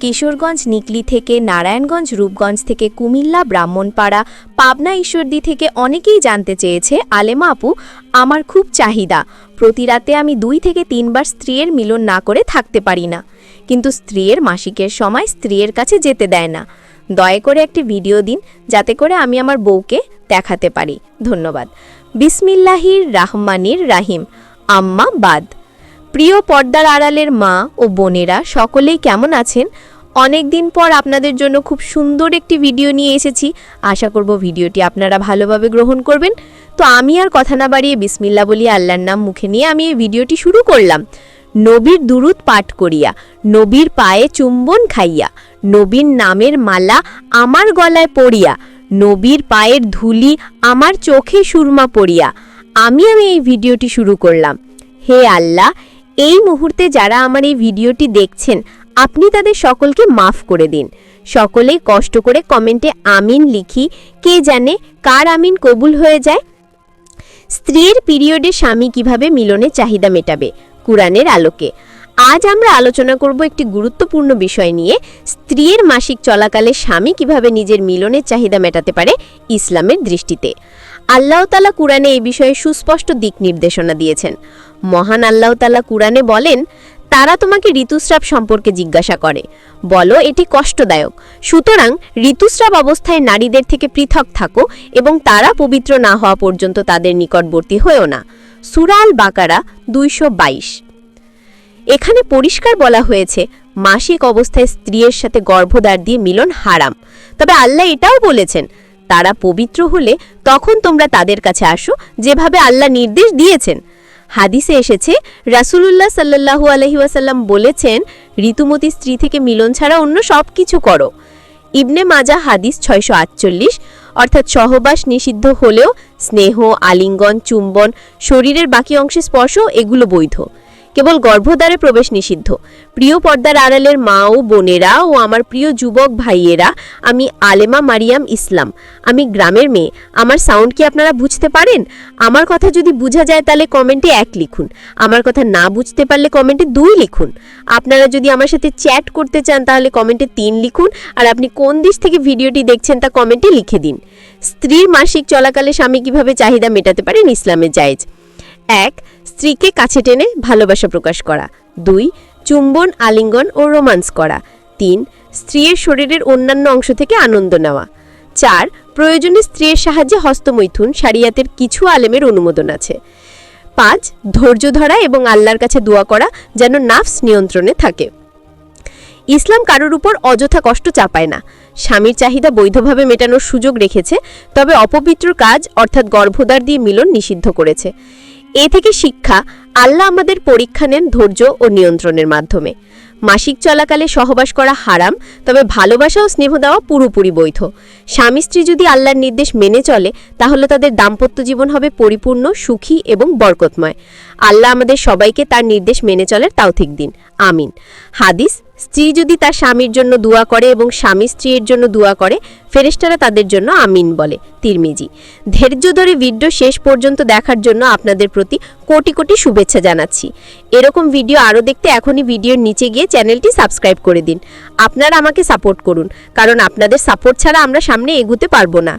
কিশোরগঞ্জ নিকলি থেকে, নারায়ণগঞ্জ রূপগঞ্জ থেকে, কুমিল্লা ব্রাহ্মণপাড়া, পাবনা ঈশ্বরদী থেকে অনেকেই জানতে চেয়েছে, আলেমা আপু, আমার খুব চাহিদা, প্রতি রাতে আমি 2 থেকে 3 বার স্ত্রীর মিলন না করে থাকতে পারি না, কিন্তু স্ত্রীর মাসিকের সময় স্ত্রীর কাছে যেতে দেয় না। দয়া করে একটি ভিডিও দিন যাতে করে আমি আমার বউকে দেখাতে পারি। ধন্যবাদ। বিসমিল্লাহির রাহমানির রাহিম। আম্মা বাদ। প্রিয় পর্দার আড়ালের মা ও বোনেরা সকলেই কেমন আছেন? অনেক দিন পর আপনাদের জন্য খুব সুন্দর একটি ভিডিও নিয়ে এসেছি। আশা করব ভিডিওটি আপনারা ভালোভাবে গ্রহণ করবেন। তো আমি আর কথা না বাড়িয়ে বিসমিল্লাহ বলি আল্লাহর নাম মুখে নিয়ে আমি এই ভিডিওটি শুরু করলাম। নবীর দুরুদ পাঠ করিয়া, নবীর পায়ে চুম্বন খাইয়া, নবীর নামের মালা আমার গলায় পড়িয়া, নবীর পায়ের ধুলি আমার চোখে সুরমা পড়িয়া আমি এই ভিডিওটি শুরু করলাম। হে আল্লাহ, এই মুহূর্তে যারা আমার এই ভিডিওটি দেখছেন আপনি তাদের সকলকে মাফ করে দিন। সকলেই কষ্ট করে কমেন্টে আমিন লিখি, কে জানে কার আমিন কবুল হয়ে যায়। স্ত্রীর পিরিয়ডে স্বামী কিভাবে মিলনের চাহিদা মেটাবে কুরআনের আলোকে। আজ আমরা আলোচনা করব একটি গুরুত্বপূর্ণ বিষয় নিয়ে, স্ত্রীর মাসিক চলাকালে স্বামী কিভাবে নিজের মিলনের চাহিদা মেটাতে পারে ইসলামের দৃষ্টিতে। আল্লাহ তাআলা কুরআনে এই বিষয়ে সুস্পষ্ট দিক নির্দেশনা দিয়েছেন। মহান আল্লাহ তাআলা কুরআনে বলেন, তারা তোমাকে ঋতুস্রাব সম্পর্কে জিজ্ঞাসা করে, বলো এটি কষ্টদায়ক, সুতরাং ঋতুস্রাব অবস্থায় নারীদের থেকে পৃথক থাকো এবং তারা পবিত্র না হওয়া পর্যন্ত তাদের নিকটবর্তী হয়েও না। সূরা আল বাকারা 222। এখানে পরিষ্কার বলা হয়েছে মাসিক অবস্থায় স্ত্রীর সাথে গর্ভধার দিয়ে মিলন হারাম। তবে আল্লাহ এটাও বলেছেন, তারা পবিত্র হলে তখন তোমরা তাদের কাছে আসো যেভাবে আল্লাহ নির্দেশ দিয়েছেন। হাদিসে এসেছে, রাসূলুল্লাহ সাল্লাল্লাহু আলাইহি ওয়াসাল্লাম বলেছেন, ঋতুমতী স্ত্রী থেকে মিলন ছাড়া অন্য সব কিছু করো। ইবনে মাজাহ হাদিস 648, অর্থাৎ সহবাস নিষিদ্ধ হলেও স্নেহ, আলিঙ্গন, চুম্বন, শরীরের বাকি অংশে স্পর্শ এগুলো বৈধ, কেবল গর্ভদ্বারে প্রবেশ নিষিদ্ধ। প্রিয় পর্দার আড়ালের মা ও বোনেরা ও আমার প্রিয় যুবক ভাইয়েরা, আমি আলেমা মারিয়াম ইসলাম, আমি গ্রামের মেয়ে। আমার সাউন্ড কি আপনারা বুঝতে পারেন? আমার কথা যদি বোঝা যায় তাহলে কমেন্টে 1 লিখুন, আমার কথা না বুঝতে পারলে কমেন্টে 2 লিখুন। আপনারা যদি আমার সাথে চ্যাট করতে চান তাহলে কমেন্টে 3 লিখুন, আর আপনি কোন দেশ থেকে ভিডিওটি দেখছেন তা কমেন্টে লিখে দিন। স্ত্রীর মাসিক চলাকালে স্বামী কিভাবে চাহিদা মেটাতে পারেন ইসলামের জায়েজ। 1. স্ত্রীকে কাছে টেনে ভালোবাসা প্রকাশ করা। 2. চুম্বন, আলিঙ্গন ও রোমান্স করা। 3. স্ত্রীর শরীরের অন্যান্য অংশ থেকে আনন্দ নেওয়া। 4. প্রয়োজনে স্ত্রীর সাহায্যে হস্তমৈথুন, শরিয়াতের কিছু আলেমের অনুমোদন আছে। 5. ধৈর্য ধরা এবং আল্লাহর কাছে দোয়া করা যেন নাফস নিয়ন্ত্রণে থাকে। ইসলাম কারোর উপর অযথা কষ্ট চাপায় না। স্বামীর চাহিদা বৈধভাবে মেটানোর সুযোগ রেখেছে, তবে অপবিত্র কাজ অর্থাৎ গর্ভধার দিয়ে মিলন নিষিদ্ধ করেছে। এ থেকে শিক্ষা, আল্লাহ আমাদের পরীক্ষা নেন ধৈর্য ও নিয়ন্ত্রণের মাধ্যমে। মাসিক চলাকালে সহবাস করা হারাম, তবে ভালোবাসা ও স্নেহ দেওয়া পুরোপুরি বৈধ। স্বামী স্ত্রী যদি আল্লাহর নির্দেশ মেনে চলে তাহলে তাদের দাম্পত্য জীবন হবে পরিপূর্ণ, সুখী এবং বরকতময়। আল্লাহ আমাদের সবাইকে তার নির্দেশ মেনে চলার তৌফিক দিন, আমিন। হাদিস, স্ত্রী যদি তার স্বামীর জন্য দোয়া করে এবং স্বামী স্ত্রীর জন্য দোয়া করে, ফেরেশতারা তাদের জন্য আমিন বলে। তিরমিজি। ধৈর্য ধরে ভিডিও শেষ পর্যন্ত দেখার জন্য আপনাদের প্রতি কোটি কোটি শুভেচ্ছা জানাচ্ছি। এরকম ভিডিও আরও দেখতে এখনই ভিডিওর নিচে গিয়ে চ্যানেলটি সাবস্ক্রাইব করে দিন। আপনারা আমাকে সাপোর্ট করুন, কারণ আপনাদের সাপোর্ট ছাড়া আমরা সামনে এগোতে পারবো না।